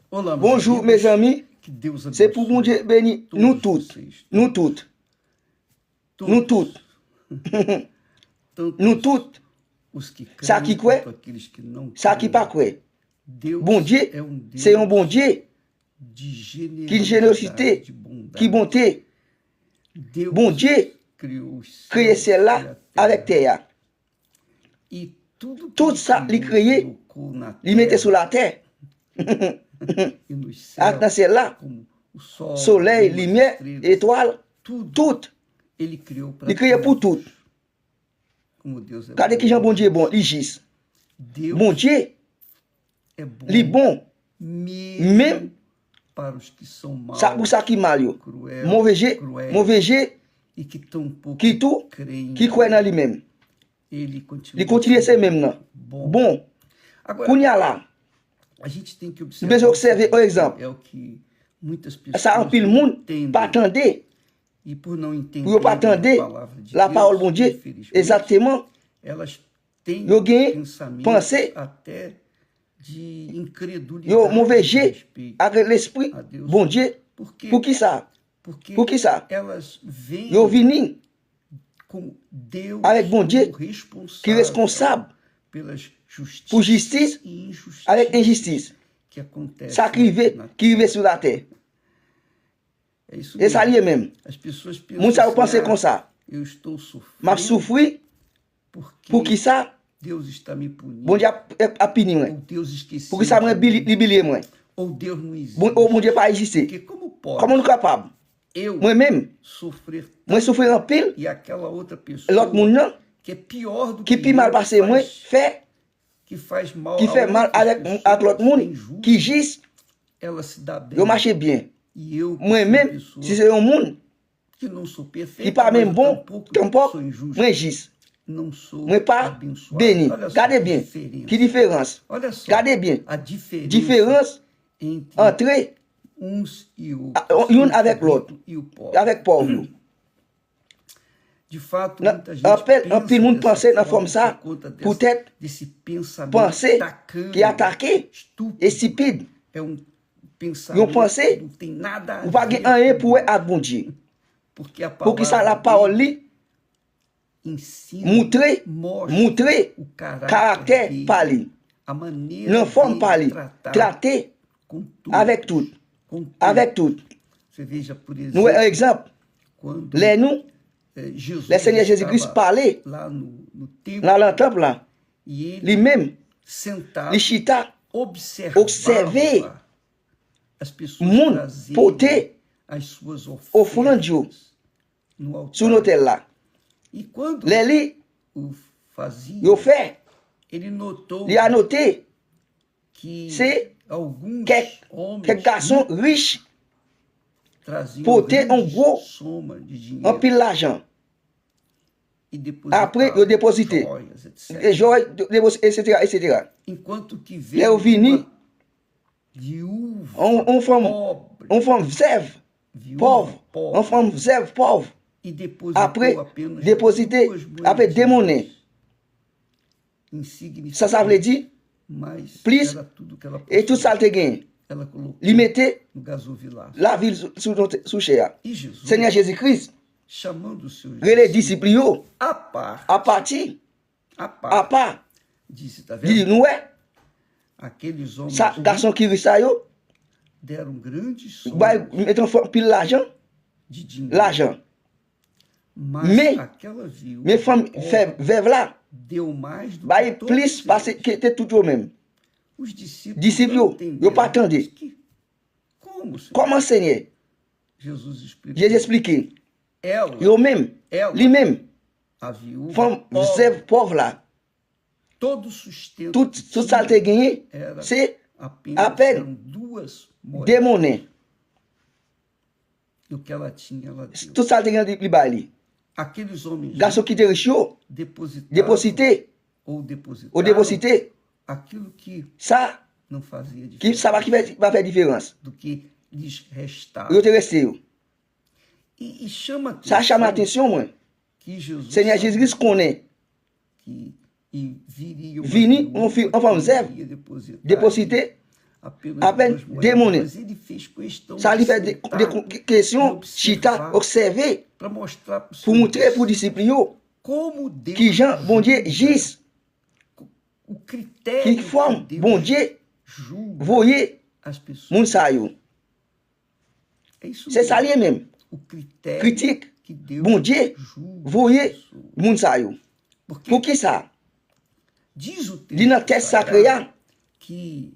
Olá, meus Bonjour, amigos. mes amis. Que Deus abençoe. C'est pour bon Dieu bénir nous toutes. Nous toutes. Nous toutes. Tanto Nous toutes. os que Ça creem qui croit, quanto aqueles que não ça qui creem. pas croit. Deus Bon Dieu, é Deus c'est un bon Dieu de qui générosité, de bondade. qui bonté. Deus Bon Dieu criou os céus créé e celle-là a terra. avec terre. E tudo que Tout ça, ele il créé, colocou na il mettait terra sur la terre. e nos Dans céus, celle-là, como o sol, soleil, a lua, as lumière, estrelas, étoiles, tudo tout. ele criou para Il créé pour tout. Como Deus é Regardez bom. qui Jean bon Dieu est bon, il gisse. Deus Bon Dieu, é bom, il est bon. mesmo Même para os que são maus, ça pour ça qui mal yo. cruel, cruéis, Mauvais Dieu, e que tampouco qui tout, creem. qui croit dans lui-même. Ele continua, Il continue ces mêmes là. bom. Bon, Agora, qu'on y a là, a gente tem que nous observar. devons observer, par exemple, É o que muitas pessoas ça en pile não monde, entendem. pas attendre, E por não entender pour pas attendre a palavra de la Deus, parole bon Dieu, infelizmente, exactement, elas têm yo gagne, pensamentos pensée, até de incredulidade yo mauvais a Dieu, respeito avec l'esprit, a Deus. bon Dieu, Por quê? pour qui ça? Porque Pour qui ça? elas veem Yo vini, com Deus avec bon Dieu, como responsável qui est responsable pelas justiças pour justice, e injustiças avec injustice, que acontecem ça qui arrive sur la terre. É isso Et ça mesmo. lié même. As pessoas pensam Moun ça assim, vous pensez comme ça. eu estou sofrendo M'a souffri, porque pour qui ça? Deus está me punindo. Bon Dieu a puni moi. Ou Deus esqueceu. Pour qui ça m'a de mim. libéré moi. Ou Deus não existe. Bon Dieu pas existé. Porque como pode Comment nous capable? eu Moi-même, sofrer moi souffrir en pile, e aquela outra pessoa l'autre monde non, que é pior do qui que pi mal eu, passé moi, que faz mal qui a fait mal outras avec pessoas, l'autre é monde, injusto, qui gisse, ela se dá bem. yo marche bien. E eu, Moi-même, pessoa si c'est un monde que não sou perfeito, qui pas même bon, tampouco, sou injusto, moi gisse. não sou Moi pas abençoado. béni. Olha só Gardez a bien. diferença. Qui différence? Olha só Gardez bien. a diferença Différence entre entre uns e un avec l'autre, e o pobre. avec pauvre. De fato, Não, muita gente un pile monde dessa pense dans forma forme ça, por conta peut-être desse pensamento penser tacanho, qui attaqué estúpido. et stupide. É pensamento Yon pensée, que não tem nada a Ou pas ver gen rien com pour Deus. être bon Dieu. Porque a Pour que ça palavra la parole dele li, ensina, montrer o caractère dele, par lui. a maneira Non forme dele par lui. tratar Traiter com tudo, avec tout. com tudo. Avec tout. Você veja, por Nous, exemplo, un exemple, quando les nous, Jesus le Seigneur Jésus-Christ estava parlait lá no templo dans le temple là, e ele lui-même, sentado les chita, observer as pessoas monde trazerem porter as suas offrande ofertas no altar. sur l'autel là. E quando Les li, o fazia, yo fait, ele notou il a noté, que c'est alguns homens quelques garçons riches traziam porter un grandes gros, somas de un dinheiro pile l'argent. e depositavam Après, yo déposité. joias, etc. Et j'aurais, etc., etc. Enquanto que Là, veio eu vini, uma viúva on forme, pobre, on forme zève, viúva pauvre, pobre, on forme zève, pauvre. e depositou Après, apenas déposité, duas après des monnaies. insignificantes, Ça veut dire, mas plus, era tudo que ela et tout ça te gagne. ela colocou Il mettait no gasofilaço. la ville sous cher. E Jesus, Seigneur Jésus-Christ, chamando os seus les disciples, yo, à part, à partir, à part, à part, disse, tá dit, vendo? nous, Aqueles homens ça, garçon qui riche, ça, yo, deram grandes bah, somas mettons pile l'argent, de dinheiro. l'argent. Mas Mais- aquela viúva Mais femme, pobre veuve là, deu mais do bah, que todos plus, parce eles. que était toujours même. Os discípulos Discípulos, não yo entenderam. pas attendu. Mas como, Senhor? Comment, Seigneur? Jesus explicou. J'ai expliqué. Ela, Yo même, lui-même, a viúva femme, pobre, zève, pauvre là, todo o sustento tout que ça te gagné, era c'est apenas apenas eram duas moedas. des monnaies. E o que ela tinha, ela deu. Tout ça te gagné de bali. Aqueles homens Garçon qui te riche, yo, depositaram déposité, ou depositaram ou déposité, aquilo que ça, não fazia qui, diferença, ça va faire différence. do que lhes restava. Yo te resté, yo. E chama Ça chame l'attention, moi. que Jesus Seigneur sabia Jésus-Christ connaît. que e viria uma Vini, viúva on femme que zèbre, iria depositar déposité, apenas apenas 2 2 moedas, moedas. mas ele fez questão Ça lui fait sentar des questions, e chita, observer, para mostrar para pour montrer pour les disciples como Deus qui Jean, bon Dieu, julga, gis, o qui critério forme, que Deus bon Dieu, julga voyez, as pessoas. moun sa yo. É isso C'est ça mesmo. lui-même. O critério Critique, que Deus bon Dieu, julga voyez, as pessoas. moun sa yo. Porque Pour qui ça? diz o Dit dans le texto texte sacré, sagrado que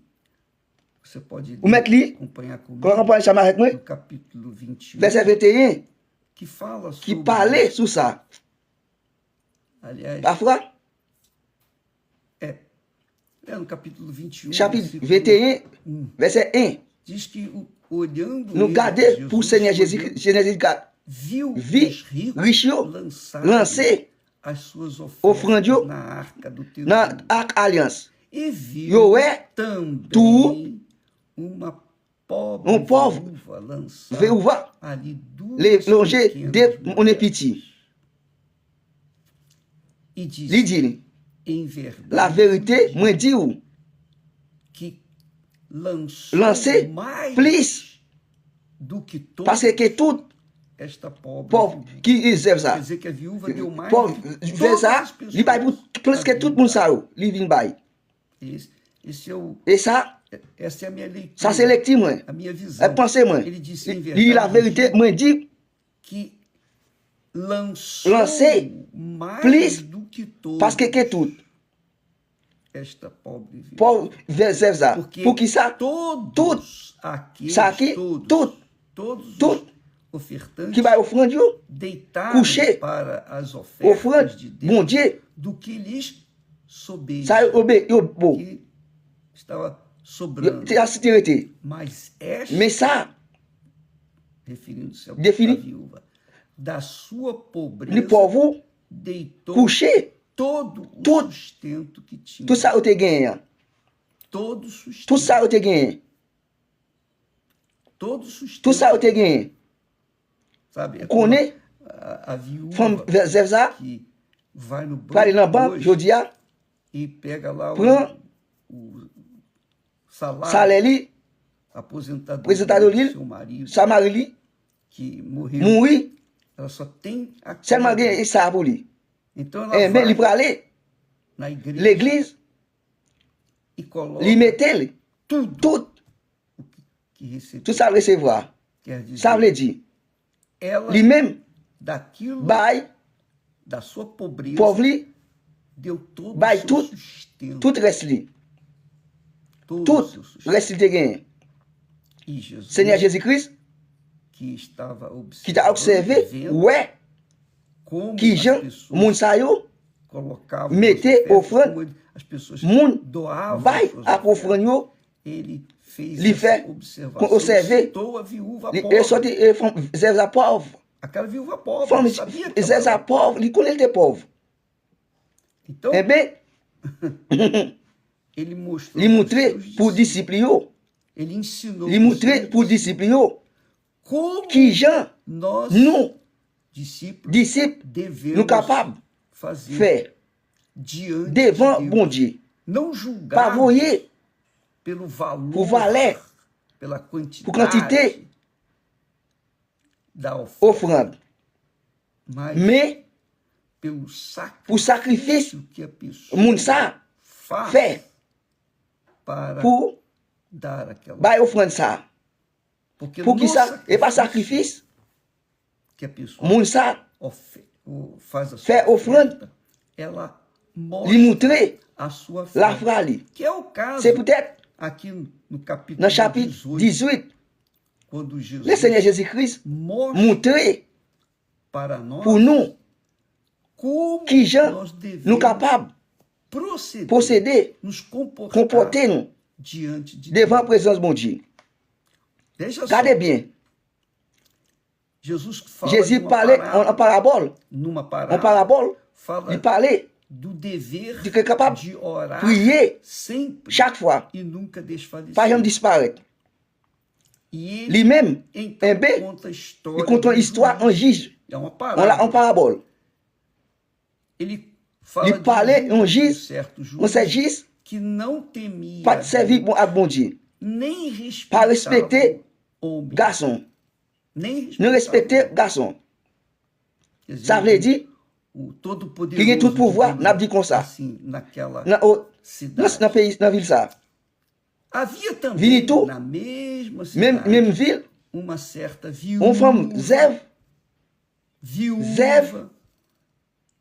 você pode ou mettre li, acompanhar comigo quand on parle ça avec moi, no capítulo 21, verset 21, que fala qui sobre parlait sur ça. aliás, Parfois, é no capítulo 21, chapitre versículo 21, 1, verset 1, diz que olhando nous ele, garder pour Seigneur olhando, Jésus, viu vi os ricos riches lancer as suas offrandes ofertas na arca do tesouro dans l'arc alliance. e viu Yo é também tu, uma pobre pauvre, viúva lançar Veuva, ali les 2 longer pequenas de mon moedas. petit. E disse, Li dit, em verdade, la vérité, moi dis ou, que lançou lancer mais plus, do que toda parce que tout esta pobre pauvre viúva. qui réserve Quer ça, dizer que a viúva deu mais pauvre, do que fait todas ça, as pessoas. li bay pour plus que tout le monde ça, li vin bay. Esse é o, Et ça, essa é a minha leitura, ça c'est lective moi, a minha visão. pensez moi. Ele disse em Li dit la verdade vérité, moi dis, que lançou Lancer mais plus, do que todas parce que tout, esta pobre viúva. pauvre réserve ça. Porque Pour qui ça? todos aqueles, Ça aqui, todos tout, os ofertantes qui bay offrande yo, deitaram coucher, para as ofertas offrande, de bon Deus Dieu, do que lhes sobeja, ça obé, yo bon, que estava yo, sobrando. c'est la sécurité. Mas esta, Mais ça, referindo-se à Defini- viúva, da sua le pobreza, pauvre, deitou coucher, todo o Tudo. sustento que tinha. tout ça ou te gagné. Todo o sustento. Tout ça ou te gagné. Todo o sustento. Tout ça ou te gagné. Sabe? É Qu'on como est, a viúva femme réserve ça, que vai no pour aller dans la banco banque, hoje je dis, e pega lá Prend o salário, salaire li, aposentadoria do seu marido sa mari li, que morreu. mouri, Ela só tem aquilo. seulement gagné ça pour lui. Então ela Eh, mais il vai pour aller, na igreja l'église, e coloca il mettait tudo tout, que recebeu. tout ça recevoir. Quer dizer, Ça veut dire, ela lui-même, daquilo bail, da sua pobreza pauvre li, deu todo vai o seu tudo, sustento. tout reste li. Todo o Tout seu sustento. reste te gagné. E Jesus, Seigneur Jésus-Christ, que estava qui t'a observé, vendo ouais, como qui as Jean, pessoas moun sa yo, colocavam mettez as ofertas, offrande, como as pessoas moun doavam bail as suas à ofertas. offrande yo, Ele fez Li essa fait, observação, observer, citou a viúva il pobre. est sorti, réserve ça pauvre. Aquela viúva pobre, Femme, ele sabia que réserve ça ela... pauvre, il connaît les pauvres. Então, Eh bien, ele mostrou il aos montrer seus pour discípulos, disciples yo, ele ensinou il montrer pour disciples yo, como qui Jean, nós, nous, discípulos, disciples, devemos nous capables fazer faire diante devant de Deus. bon Dieu. Não Pas julgar voyer pelo valor, pour valer, pela quantidade pour quantité, da oferta, offrande, mas mais pelo pour sacrifice, que a pessoa moun ça, faz fait para pour dar aquela. bail offrande ça. Porque Pour no qui ça? Et pas sacrifice, que a pessoa moun ça, faz a sua fait offrande, oferta, ela lui mostra montrer a sua fé. la frali. Que é o caso C'est peut-être aqui no capítulo dans le chapitre 18, 18, quando Jesus le Seigneur Jésus-Christ mostra montrer para nós pour nous como qui gens nós devemos nous capables proceder, procéder, nos comportar comporter nous diante de devant la Deus. présence de mon Dieu. Veja só, Regardez bien, Jesus fala Jésus numa parlait parábola, en parabole, numa en parábola, parabole, fala il parlait do dever de que capable de orar prier sempre chaque fois, e nunca desfalecer. pas jamais disparaître. E ele Lui-même, então eh bien, conta a il história compte une do histoire en juiz. juge, É uma en parábola. parabole. Ele fala Il parlait de um um juiz, certo on sait juiz juge, que não temia pas de servir bon, à bon Dieu. nem Pas respeitava respecter o homem. garçon. Nem Não respecter garçon. Quer dizer, Ça veut dire, o que Todo-Poderoso, tem tout pouvoir, digamos n'a dit comme ça. assim, naquela Dans cidade. le pays, dans la ville, ça. Havia também, Vinito, na mesma Même, cidade, même ville, uma certa une femme zève, viúva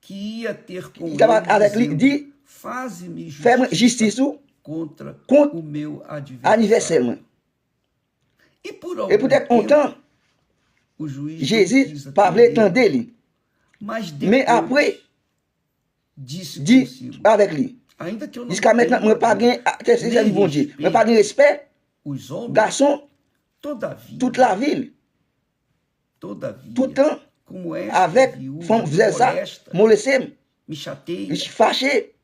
que ia ter com il estava ele, avec lui, dizendo, dit, faze-me fais-moi justiça justice ou, contra contre o meu anniversaire. adversário. E por Et algum peut-être tempo, longtemps, o juiz não Jésus quis parlait tant atender, d'elle. mas Mais depois après, disse dit consigo, avec lui. ainda que eu não Jusqu'à maintenant, tenha je pas gagné, c'est nem du bon Dieu. Je respeito pas gagné respect, os homens, garçon, todavia, toute la ville, todavia, tout le temps, como esta avec viúva femme me faisait ça, molesta, molesté, me chateia, fâché,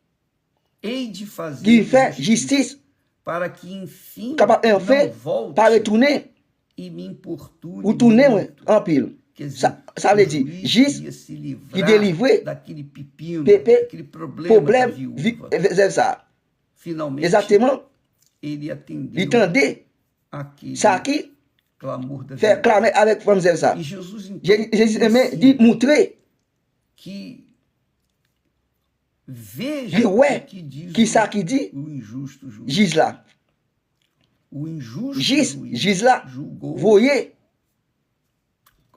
hei de fazer qui fait justiça, justice, para que enfim capable não enfin, volte pas retourner, e me importune ou tourner muito. en pile. Quer dizer, Ça o veut dire, juiz juste queria se qui livrar délivrer, daquele pepino, pépé, daquele problema da problème, viúva. c'est ça. Finalmente, Exactement, ele il atendeu tendait, aquele ça qui clamor da fait viúva. clamer avec femme c'est ça. E Jesus então Jésus aimait dit ensina montrer, que veja dit ouais, o que diz qui ça qui dit, o injusto juiz. Gis là, O injusto Gis juiz là, julgou, voyez,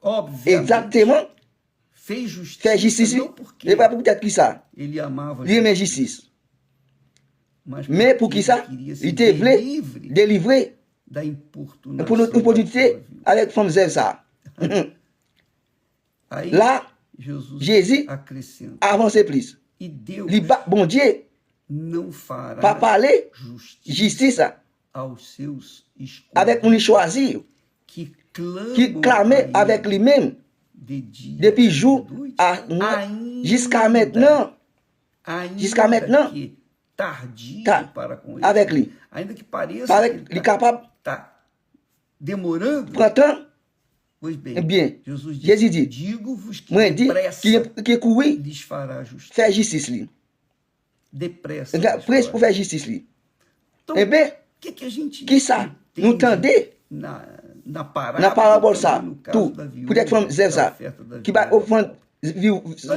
obviamente, exactement, fez fait justiça justice, não porque et pas pour peut-être qui ça, ele amava il aimait justiça, justice. mas Mais pour porque qui ça, ele queria se il était ver voulu livre délivrer da importunação pour notre opportunité daquela viúva. avec femme c'est ça. Aí Là, Jesus Jésus acrescenta, avancez plus. e Deus Bon Dieu, não fará pas parler justiça justice aos seus avec escolhidos on choisir, que clamam qui clamait a avec ele lui-même de dia depuis e jour de noite, à jusqu'à maintenant, jusqu'à ainda maintenant, que tardio Tá, para com ele, avec lui. ainda que pareça Avec que il ele est capable, tá demorando, printemps, pois bem, bien, Jesus Jésus disse, dit, digo-vos que moi dit, depressa qui courir, lhes fará justiça. faire justice lui. Depressa lhes Presse fará pour faire justice lui. Então, Eh bien, o que a gente qui ça, nous entende tendez, na parábola, na parabole também ça, no caso tout, da viúva, peut-être femme c'est da ça, oferta da qui va viúva, offrir,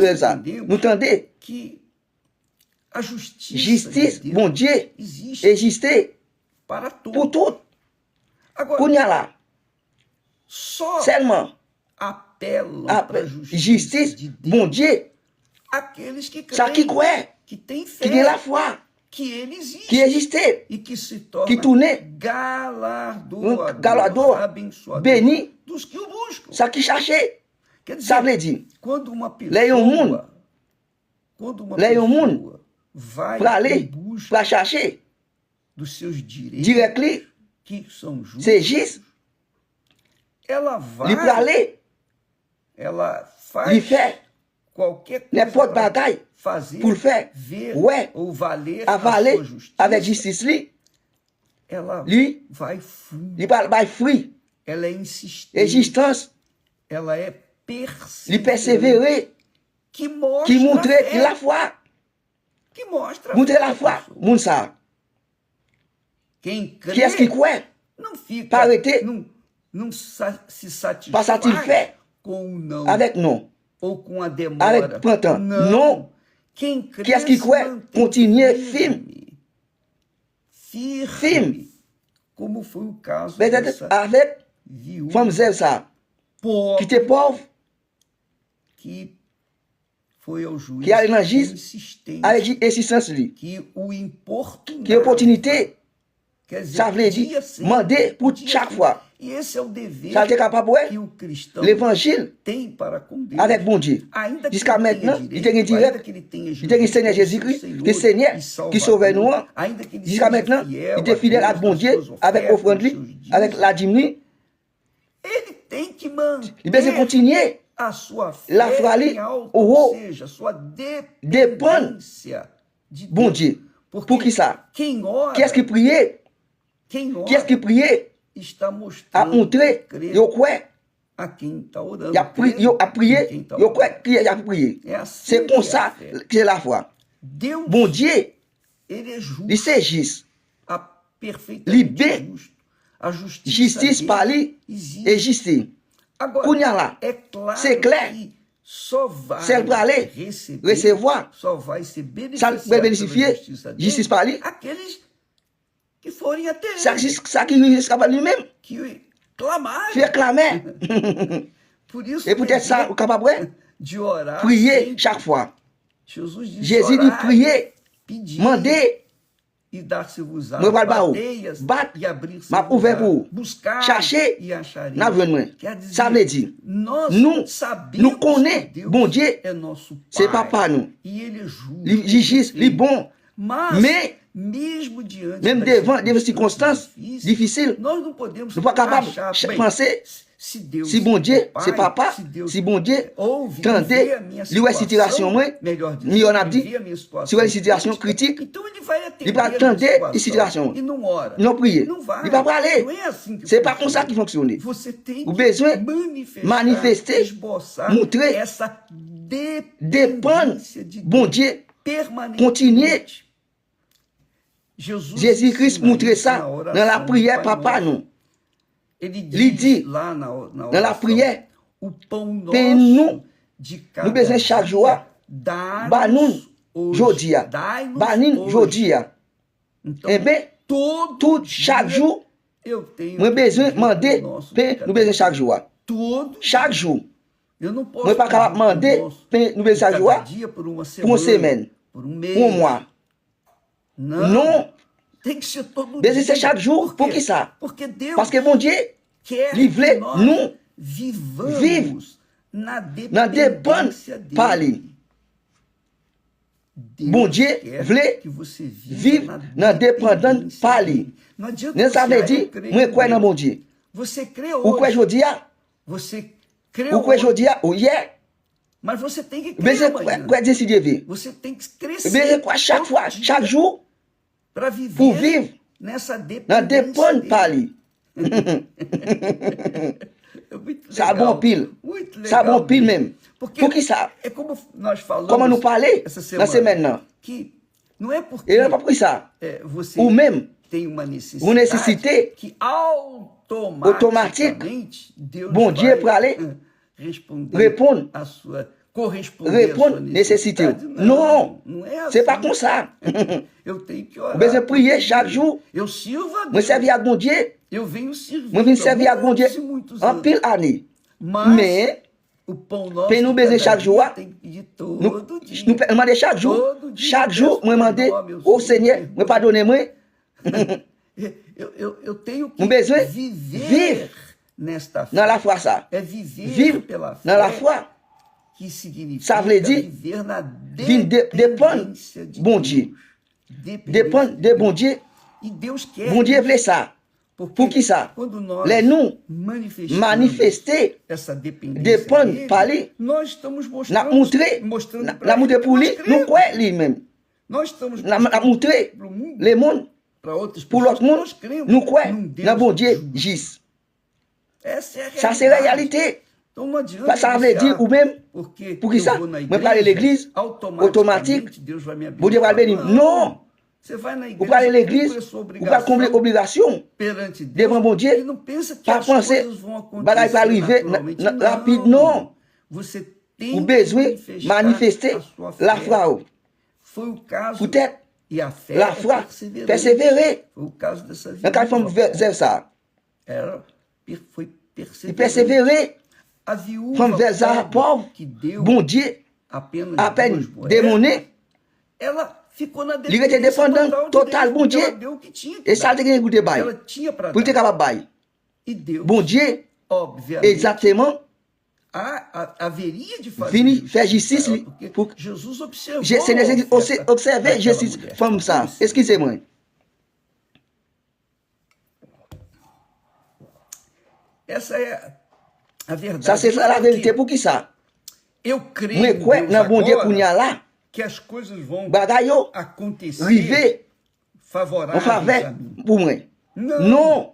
Nós ça, entendemos nous tendez, que a justiça justice, de Deus bon Dieu, existe exister para pour todos. tout, Agora, qu'on y a là, só seulement, apelam à para a justiça justice, de Deus bon Dieu, aqueles que ça qui creem, croit, que têm qui a la fé, foi, que ele existe qui existait, e que se que torna tournait, galardoador, galardoador, abençoador béni, dos que o buscam. ça qui cherchait, Quer ça dizer, veut dire, quando uma Leia o mundo. pessoa, quando uma Leia o pessoa mundo. vai pour em aller, busca pour chercher, dos seus direitos directly, que são justos, c'est juste, ela il pour vai, aller, ela il faz fait qualquer coisa n'importe para bagaille fazer, pour le faire, ver ouais, ou valer a avaler sua justiça. avec justice, Ela lui, vai fundo, il parle by free, ela é insistente, existence, ela é il persévérer, que mostra qui montre fé, la foi, que mostra montre fé la da foi, pessoa. moun ça, Quem crê qui est-ce qui croit, não fica, Pas arrêter. não se satisfaz pas satisfait com o não avec non, ou com a demora. avec printemps, Não. non, Quem crê qui est-ce qui se croit, mantém continue firme, como foi o caso peut-être dessa avec viúva femme zèle ça, qui pobre était pauvre, que foi ao juiz Que a com Energis- insistência, avec existence lui, que o importunava. qui est opportunité, Quer dizer, ça veut dire, dia sim, demander pour dia chaque sim. fois, E esse é o dever ça veut dire capable, ouais, que o cristão l'évangile tem para com Deus. avec bon Dieu. Ainda que Jusqu'à ele tenha maintenant, direito, il tenha ainda direct, que ele tenha il tenha Jesus Seigneur como seu Jésus-Christ, Senhor le Seigneur e qui Salvador, sauve nous, ainda que ele jusqu'à seja maintenant, fiel il était fidèle à Deus bon nas Dieu, suas avec ofertas, offrande nos lui, seus avec dízimos, la dîme lui, ele tem que il doit manter continuer, a sua fé La foi ali, em alto, ou ou seja, a sua dependência de bon Deus. Dieu. Porque Pour qui ça? quem ora, Qui est-ce qui priait? quem ora Qui est-ce qui priait? está A mostrando montrer, que crê yo quoi? a quem está orando. Il a prié, yo a crê em prié, quem tá yo orando. quoi? Qui a prié? É assim C'est que comme é a ça fé. que c'est la foi. Deus, Bon Dieu, ele é justo. il s'agit A perfeitamente libé, justo. A justiça justice dele par li, existe. et justice. Agora, Kounya lá, é claro c'est clair. que só vai Celle pour aller, recevoir, só vai se ça beneficiar peut pela bénéficier, justiça dele, justice par li, aqueles que forem até ça ele, qui escapa lui-même, que clamarem. fait clamer. Por isso, Et peut-être ça, ou capable, de orar prier sempre. chaque fois. Jesus disse, Jésus dit orai, prier, pedir, demander, e dar-se-vos-á, moi va le baou, batei bat, e abrir-se m'a ouvert pour buscar chercher, e achareis. n'a vu moi. Quer dizer, Ça veut dire, nós nous sabemos connaissons, que Deus bon Dieu, é nosso c'est Pai, papa nous. e Ele é justo, Il justice, il bon, mais mesmo diante même das devant des circonstances difficiles, nós não podemos nous pas capables achar, de bem, penser, se Deus si bon Dieu, é Pai, c'est papa, se Deus si bon Dieu, ouve e tendez, vê a minha lui ouais situation moi, melhor dizendo, mieux on a vê dit, a minha situação si ouais situation crítica, critique, então ele vai atender il va a minha attendre une situation, e não ora. non prier, Não vai. il va pas aller. Não é assim que C'est pas comme ça funciona. qu'il fonctionne. Você tem O que besoin manifester, esboçar montrer, essa dépendre, dependência de bon Deus Dieu, permanentemente. continuer. Jésus-Christ ensina montre isso ça na oração dans la do prière, Pai papa, Nosso. nous. Ele Il dit, diz lá na Dans la oração, prière, o pão paie-nous, nosso de cada nous besoin chaque jour, dá-nos bah-nous, hoje. jodia, Dai-nos bah-nous, hoje. jodia. Então, Eh bien, tout, chaque dia jour, eu tenho moi que besoin pedir demander, o nosso paie, de nous cada besoin dia. chaque jour. Todo Chaque jour. Eu não posso Moi pas capable pedir demander, o nosso paie, nous de besoin chaque jour, cada dia por uma pour une semaine, por mês. pour un mois. Não, Non, tem que ser todo besoin dia. c'est chaque jour, Por pour quê? qui ça? Porque Deus Parce que bon Dieu, quer livre que nós nous vivamos vive na dans des bonnes dependência dele. parler. Deus Bon Dieu quer voulait que você vive viva dans dépendance dependência par dele. lui. Não adianta Nous você, ça veut eu dire, creio moi em quoi dans Deus. bon Dieu? Você crê Ou quoi hoje. aujourd'hui, Você crê ou quoi hoje. aujourd'hui, ou hier, Mas você tem que mais crer c'est amanhã. quoi décider vivre? Você tem que Mais crescer c'est quoi chaque fois, chaque jour, para pour viver vivre nessa dans dependência dépendance dele. par lui. É muito Ça a legal, bon pile. muito legal Ça a bon pile mesmo. même. Porque Pour qui ça? é como nós falamos Comment nous parler essa dans semana, ces maintenant? que não é porque Et on n'a pas pris ça. você Ou même, tem uma necessidade, uma necessité que automaticamente Deus bon Dieu vai pour aller responder répondre, a sua corresponder répondre à sua nécessité. necessidade. Non, não é assim. c'est pas comme ça. Eu tenho que orar. On besoin prier chaque jour. Eu sirvo a Moi Deus. servir à bon Dieu. Eu venho servindo Moi venir servir à bon Dieu muitos e muitos en anos. pile année. Mas Mais, o pão nosso Paye nous de baiser cada chaque dia jour. tem que pedir nous todo dia. demandons chaque jour. Todo dia Chaque eu jour, peço moi demander perdão a meu au Senhor, Seigneur, perdoa. moi pardonnez-moi. Eu tenho que Nous besoin viver vivre nesta fé. dans la foi ça. É viver Vivre pela fé. dans la foi. Que significa Ça veut dire viver na Vivre dépendre dependência de bon Deus. Dieu. Dependência Dépendre de bon Dieu. E Deus quer Bon Dieu voulait ça. porque Pour qui ça? quando nós Les nous manifester manifester, essa dependência dépendre dele, par lui. nós estamos La mostrando, montrer, pra la ele montrer que pour nós lui, cremos. nous quoi lui-même. Nós estamos La mostrando montrer pro mundo, les mondes, para outras pour pessoas l'autre monde, que nós cremos nous quoi num Deus dans bon Dieu justo. juste. Essa é a Ça c'est la realidade. réalité. Então não adianta Ça veut você, dire ou même, porque pour qui eu ça? vou na Moi parler à l'église, automatique, Deus vai me bon Dieu va abençoar. le bénir. Non. Você vai na Vous igreja, parlez à cumpre a l'église, sua vous pas combler obrigação obligation. perante Deus devant bon Dieu, e não pensa que pas as penser, coisas vão acontecer bagaille vai arriver naturalmente. rapide, non. Você tem Ou que besoin manifester a sua fé. la foi. Foi o caso Peut-être e a fé la é foi, perseverante. persévérer. Foi o caso dessa vida. Dans quelle forme faire ça? Foi Il perseverante. persévérer. A viúva Comme vers ça, pauvre, que deu bon Dieu, apenas à peine duas moedas, démoné, ela ficou na il était dépendant total, de bon Deus. Dieu. Ela deu o que tinha que Et ça, dar. c'est qu'il a Ela tinha para pour être dar. capable de bailler. E Deus, Bon Dieu, obviamente, exactement, haveria de fazer vini justiça faire justice, a ela, porque pour- Jesus observou c'est nécessaire a oferta observer daquela justice mulher. comme ça. Excusez-moi. Essa é a verdade. Ça, c'est ça la vérité. Pour qui ça? Eu creio Moi, em quoi, Deus dans bon Dieu, agora qu'on y a là, que as coisas vão bagaille, acontecer river, en favoráveis a faveur mim. pour moi. Non,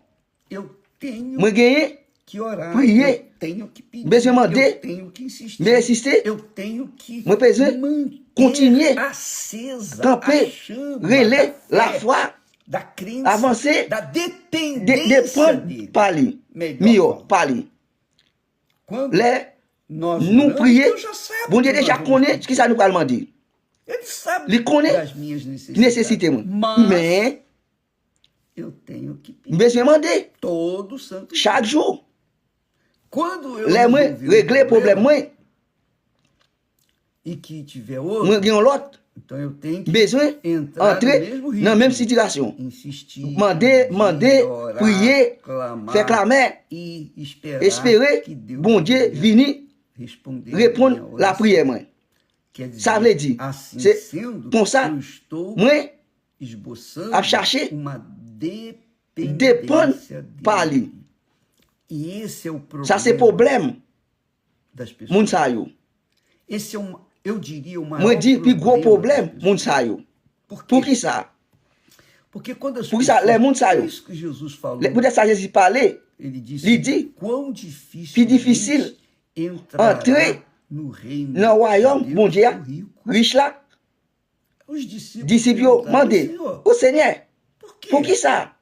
Eu tenho moi gagner, que orar, prier, eu tenho que pedir, besoin demander, eu tenho que insistir, mais insister, eu tenho que moi besoin manter continuer, acesa camper, a chama relais da la fé. foi. da crença, avancer, da dependência dependre dele. par lui. Melhor Mieux, falando. par lui. Quando Les, nós nous oramos, prier, Deus já sabe bon o Dieu que nós déjà vamos connaît pedir. ce qui ça nous va demander. Ele sabe Ele connaît das minhas Nécessité, necessidades. moi. Mais, Eu tenho que pedir besoin demander todo santo dia. chaque jour. Quando eu Les moi, resolver régler problème moi, e que tiver moi outro, gagne l'autre, então eu tenho que besoin entrar no entrer mesmo dans ritmo. la même situation. Insistir, Demander, orar, prier, clamar faire clamer, e esperar espérer, que Deus bon Dieu venha venir responder répondre minha la oração. prière moi. Quer dizer, Ça veut dire, assim c'est sendo, comme ça, eu estou moi, esboçando a chercher, uma dépendre dependência par dele. lui. E esse é o problema Ça c'est problème, das pessoas. moun sa yo. Esse é eu diria o maior Moi dis, puis gros problème, das pessoas. moun sa yo. Por quê? Pour qui ça? Porque quando as Por isso, les moun sa yo. é isso que Jesus falou. Peut-être ça Jésus parlait, Ele disse, il dit, quão difícil, que difficile entrar entrer no reino dans le royaume, de Deus bon Dieu, do rico. riche là, Os discípulos disciples perguntaram, mandé Senhor, au Seigneur, por quê? pour qui ça?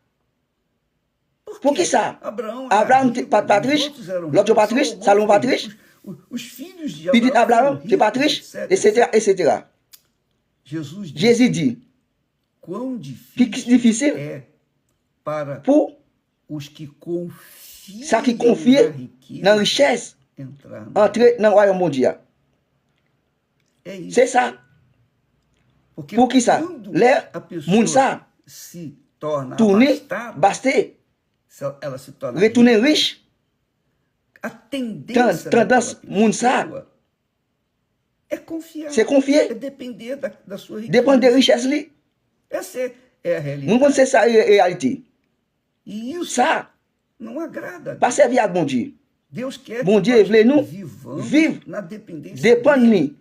Por quê? que ça? Abraão, Abraão rico, pas os riche, outros eram l'autre pas ricos, riche, Salomon pas foi riche, rico, os filhos de puis dit Abraham, foram c'est pas ricos, riche, etc. etc. Jesus disse, Jésus dit, quão que difícil difficile é para pour os que confiam ça qui na confie riqueza dans la richesse, entrar no entrer dans le royaume mondial. É isso. C'est ça. Porque Pour qui ça? quando Les a pessoa moun ça, se torna tourner, abastada, basté, se ela se torna retourner riche, a tendência tendance, daquela moun ça, pessoa é confiar, c'est é confier, depender da sua riqueza. dépendre des richesses. Li. Essa é a Moun realidade. kon c'est ça la réalité. E isso Ça, não agrada a pas Deus. servir à bon Dieu. Deus quer Bon que Dieu nós vle nous vivamos vivre, na dependência dépendre dele, li.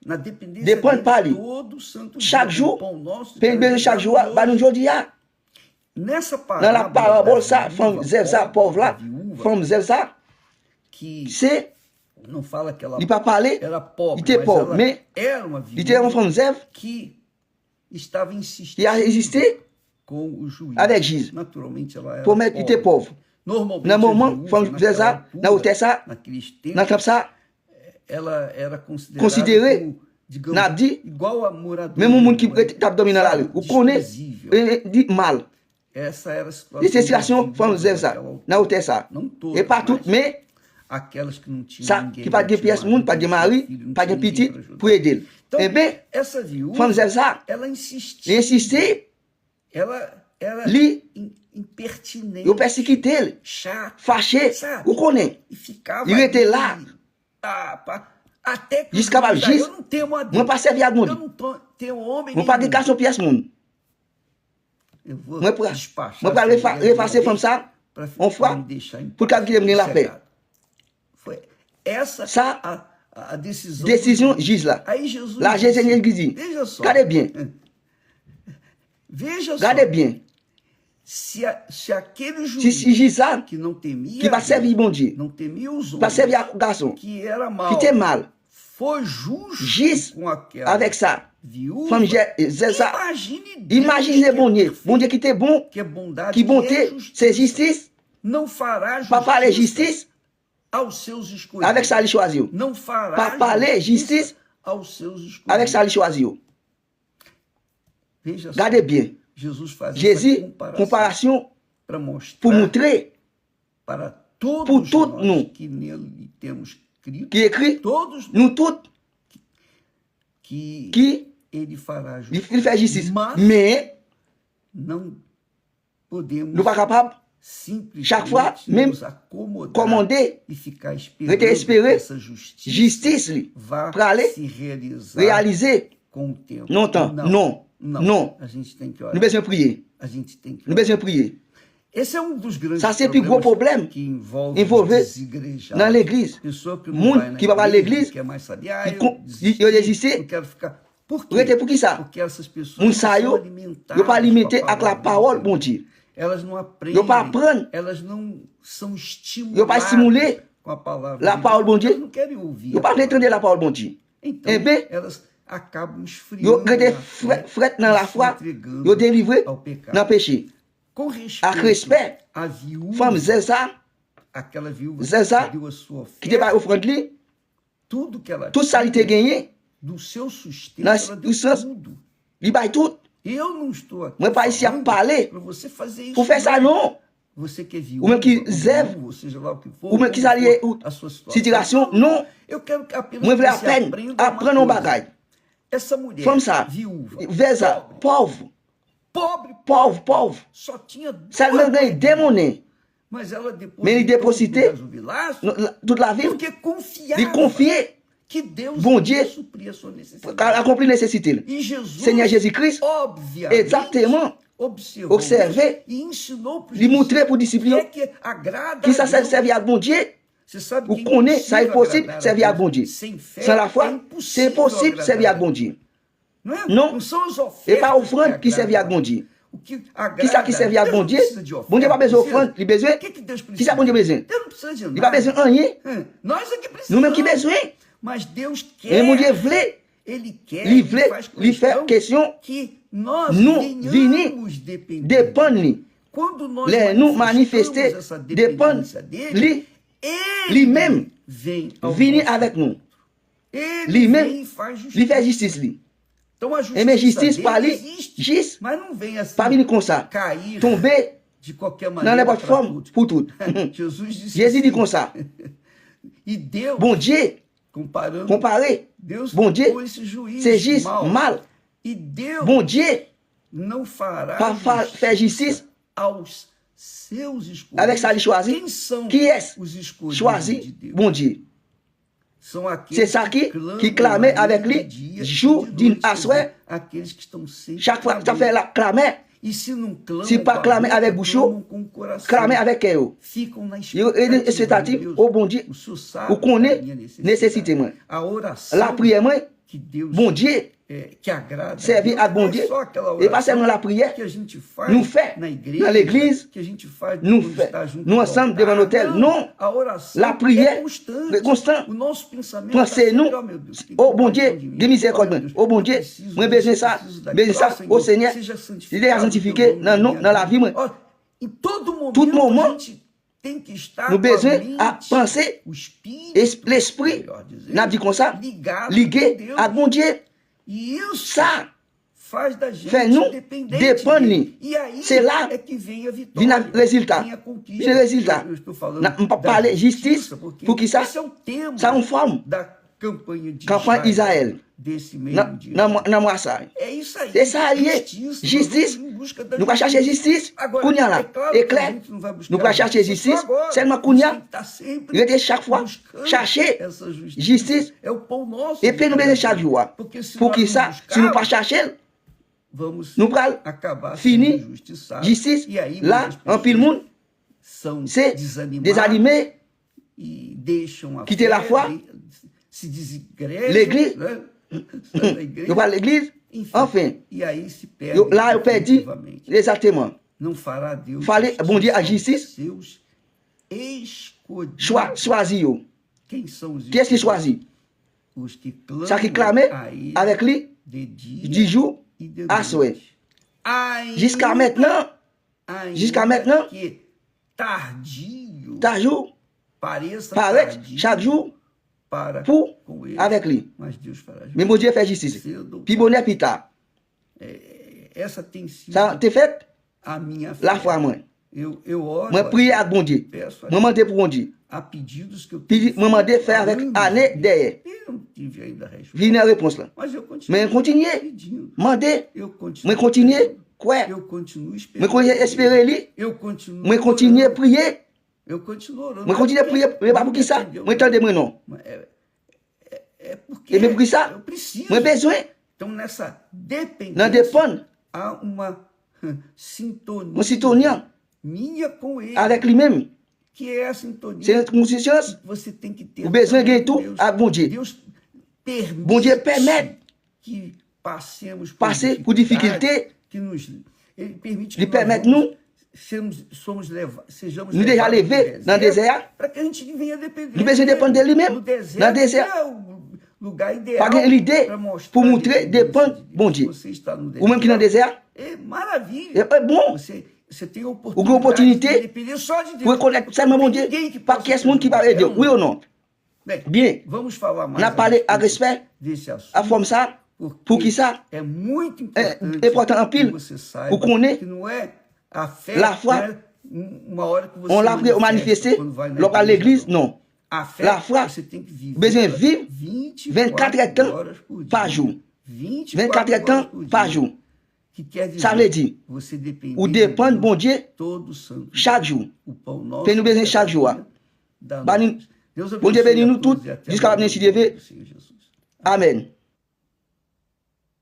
na dependência dépendre dele par lui. todo santo Chaque dia. jour, O pão nosso Pays besoin chaque jour, bah nous jodi a. Nessa Dans la parabole ça, femme zèv ça, pauvre là, viúva, femme zèv ça, que c'est, não fala que ela il pas parler, era pobre, il était mas pauvre, ela mais era uma il était une viúva femme zèv, que estava insistindo il a résisté com o juiz. avec Jésus. Naturalmente ela era Pour mettre, il était pauvre. Normalmente, Dans le moment, a viúva, femme zèv ça, naquela dans hauteur ça, naqueles tempos, dans ça, ela era considerada Considéré, como, digamos, n'a dit, igual a morador. même moun qui tape dominant la rue, ou connaît, desprezível. dit mal. Essa era a situação. Et c'est situation, das femme viúvas zèv ça, daquela altura. dans hauteur ça. Não todas, Et pas tout, mas mais, aquelas que não tinham ça, ninguém, qui pas não de tinham pièce moun, pas de não tinham mari, filho, não pas de tinha ninguém petit, para ajudar. pour aider. Então, Eh bien, essa viúva, femme zèv ça, ela il insistia, insisté, ela era li, impertinente, il persécuté elle, chata, fâché, sabe? vous connaissez. E ficava Il était ali, là. Até que Jusqu'à o juiz, juiz, eu não temo a Deus. moi pas servir à Eu monde. não tenho homem Moi pas de nenhum. garçon pièce monde. Eu vou Moi pas, despachar moi pas essa mulher refacer de uma comme ça, vez on pra fera, me deixar em pour qu'il ait la paix. sossegado. Foi essa Ça, a decisão. décision do juiz. juge là. Aí Jesus Là, disse, Jésus dit, veja só. regardez bien, Veja regardez só. bien. Se aquele Si juiz juge ça, que não temia qui va Deus, servir bon Dieu, não temia os va homens, servir à garçon, que era qui mal, était mal, foi justo Juste com aquela avec ça, viúva, femme c'est ça. imagine Deus, Imaginez que bon é Dieu, perfeito, bon Dieu qui était bon, que é bondade, qui que é bonté, justiça, c'est justice, não fará pas parler justiça justice, aos seus escolhidos. avec ça il choisit. Não fará Pas parler justice, aos seus escolhidos. avec ça il choisit. Veja só, Regardez bien, Jesus faz Jésus, essa comparation para mostrar pour montrer, para todos pour toutes nós nous que nele temos crido, qui écrit, todos nous tous, que qui ele fará il justiça. fait justice. Mas Mais, não podemos nous pas capables, simplesmente chaque fois, même nos acomodar commander, e ficar esperando rester espérer, que essa justiça justice, li, vá para aller se realizar réaliser, com o tempo. non, temps, non, non. A gente tem que Nous orar. besoin prier, A gente tem que nous orar. besoin prier. Esse é um dos grandes Ça, c'est le plus gros problème que envolve envolver desigrejados. dans l'église. Pessoa que não Monde vai na qui va à igreja, l'église, não quer mais saber, il résisté, não quero ficar. Por il était quê? pour qui ça? Porque essas pessoas Moun não sa são yo, alimentadas yo pas limité com a avec la palavra parole, de bon Deus. Dieu. Elas não aprendem, Yo pas apprendre, elas não são yo estimuladas pas stimuler com a palavra la de parole, bon Deus. Dieu. Elas não querem ouvir. Yo a pas palavra. entendre la parole, bon Dieu. Então, Eh bien, elas acabam Yo esfriando rete na fé fret dans e la se foi, entregando yo délivré ao pecado. dans péché. Com A respect, a viúva, femme Zeza, aquela viúva Zeza, que deu a sua qui te ba oferta, offrande li, tudo que ela tout ça li te tinha, gagné, do seu sustento, Nas ela deu circunstâncias, tudo. li bay tout. Eu não estou aqui Moi pas ici à falando parler para você fazer isso. pour faire ça non. Você que é Ou viúva, même qui ou zève, viúvo, seja lá o que for, ou même qui como s'allie for ou a sua situação. situation, non. Eu quero que apenas Moi que veux você apprendre, aprenda uma apprendre un coisa. bagage. Essa mulher, Femme ça, viúva, Veza, pauvre, pauvre. só tinha duas Ça même gagne moedas. des monnaies. Mas ela Mais il dépositait gasovilaço toute la ville. porque confiava Il confiait, que Deus Bon ia Dieu, suprir a sua necessidade. accomplir nécessité. E Jesus, Seigneur Jésus-Christ, obviamente, exactement, observou observé, e ensinou para os lui montrer pour discípulos disciples que agrada qui ça a Deus. servir à bon Dieu. Você sabe Vous que connaissez, ça est possible, agradar a servir à Deus bon Dieu. sem fé, Sans la foi, c'est impossible, agradar servir à a bon Deus. Dieu. Não é? Non. Não são as ofertas Et pas offrande qui agradam servir à a bon Deus. Dieu. O que Qui ça qui servir à bon Dieu? Bon Dieu pas besoin d'offrande, il besoin. O que Deus precisa? Qui ça bon Dieu besoin? Deus não precisa de Il pas nada. besoin de rien. Nós é que precisamos. Nous-mêmes qui besoin. Mas Deus Et quer. mon Dieu voulait, Ele quer. il Ele voulait, faz lui faire question, que nós nous venhamos depender. dépendre, Quando nós nous manifestamos manifester, essa dépendre, dependência dele, lui-même, vem ao venir nosso avec nous. Ele Lui-même, vem e faz justiça. lui faire justice. Lui. Então a Et mais justice dele par lui, existe, juste, mas não vem assim pas venir comme ça, cair tomber de qualquer dans maneira n'importe para forme tudo. pour tout. Jesus disse Jésus dit assim, comme ça. e Deus, Bon Dieu, comparando, comparé, Deus bon Dieu, pôs esse juízo c'est juste mal. mal. E Deus Bon Dieu, não fará pas faire justice aos seus escolhidos. avec ça, il choisit. Quem são Qui est os escolhidos de choisi? Deus? Bon Dieu. São aqueles C'est ça qui clamam clamait à avec ele lui, de dia, jour, de d'une noite, assoir. aqueles que estão sempre Chaque fois que tu clamando. fais la clamer, E se não clamam se pas com a clamer boca, avec bouche, clamam com o coração. clamer avec elle. Ficam na Et expectative, Deus. oh bon Dieu, O Senhor sabe ou connaît da minha necessidade. nécessité, moi. A oração La prière, moi, que Deus bon Dieu, que agrada servir a à Deus, bon não Dieu. é só aquela Et pas oração seulement la prière, que a gente faz nous fait na igreja, dans l'église, que a gente faz nous quando fait, está junto nous ao ensemble altar. devant l'autel. Non, a oração la prière é constante. est constante. O nosso pensamento Pensez tá nous, sempre, oh, meu Deus, tem oh bon compaixão Dieu, de mim. de miséricorde, Oh, meu Deus, oh bon eu Dieu, preciso moi disso, besoin ça, preciso daquilo. besoin ça, Senhor, au Seigneur, seja il est santificado sanctifié teu nome dans la vie, moi. Ó, em todo momento, Tout moment, a gente tem que estar Nous com a besoin mente, à penser, o espírito, l'esprit, melhor dizer, n'a dit comme ça, ligado ligué com Deus. à bon Dieu. E isso Ça, faz da gente fait nous dependente dépendre. dele. E aí C'est là é que vem a vient vitória, le résultat. vem a conquista. Vient le résultat. Eu estou falando On peut da parler justice, porque pour qui ça, esse é o tema ça en forme. da campanha de Campagne Israël. desse meio de Dans moi ça. É isso aí. C'est ça, aí. Justice. Nous allons chercher justice. Kounia là. Et clair. Nous allons chercher justice. Seulement Kounia. Il était chaque fois chercher justice. Et puis nous besoin chaque jour. Pour qui ça, si nous pas chercher, nous allons finir justice. Là, en pile monde, c'est désanimé, quitter la foi, l'église, nous allons l'église, enfin, là, il perdu exactement. Fallait, bon Dieu, à justice, choisir. Qui est-ce qui choisit? Ça qui clamait avec lui, 10 jours, à souhait. Jusqu'à maintenant, tardio, paraît chaque jour pour avec lui. Mais mon Dieu fait justice. Puis bonheur plus tard. Ça te fait la foi moi. Moi prier à bon Dieu. Moi demander pour bon Dieu. Puis moi demander faire avec année derrière. Venez la réponse là. Mais continuer. Demander. Moi continuer. Quoi? Moi continuer espérer lui. Moi continuer prier. Moi continuer prier. Mais pas pour qui ça? Moi entendez moi non. Et mais pour qui ça? Moi besoin. Então, nessa Não depende. há uma sintonia, Uma sintonia minha com ele, avec lui-même. que é a sintonia C'est une conscience. que você tem que ter. O besoin com de tout Deus. à bon Dieu. Deus permite Bon Dieu permet que passemos passer por difficulté. que nos, ele permite Ele que permite nós nous sejamos nous déjà lever dans le désert. para que a gente venha depender. Nous besoin dépendre de lui-même. No Dans le désert. lugar ideal pas l'idée para mostrar pour montrer a dependência dépendre de Deus. bon Dieu. Você está no Ou même qui dans le désert, é maravilha. é bom. Você tem a Ou oportunidade une opportunité de depender só de Deus. pour reconnaître seulement bon Dieu. Ninguém que Pas possa qui est-ce monde qui va te aider, ajudar. oui ou non? Bem, Bien. vamos falar On mais a parlé à respeito respect, desse assunto. à forme ça, pour qui ça? É muito É importante important en pile que você saiba pour qu'on ait que não é a fé, la foi. não é uma hora que você On l'a manifesté quando vai na lorsqu'à igreja, l'église, não. non. A fé La foi, você tem que viver besoin vivre 24 temps horas por dia. par jour. 24 horas temps por dia. par jour. Que quer dizer, Ça veut dire, você depender ou dépendre bon Dieu todo santo chaque dia. jour. O pão nosso Fais-nous besoin de chaque cada jour. dia dá Bah, noite. Deus bon Dieu abençoe bénisse a nous todos tous e até jusqu'à la amanhã, venue si Dieu veut. Senhor Jesus. Amen.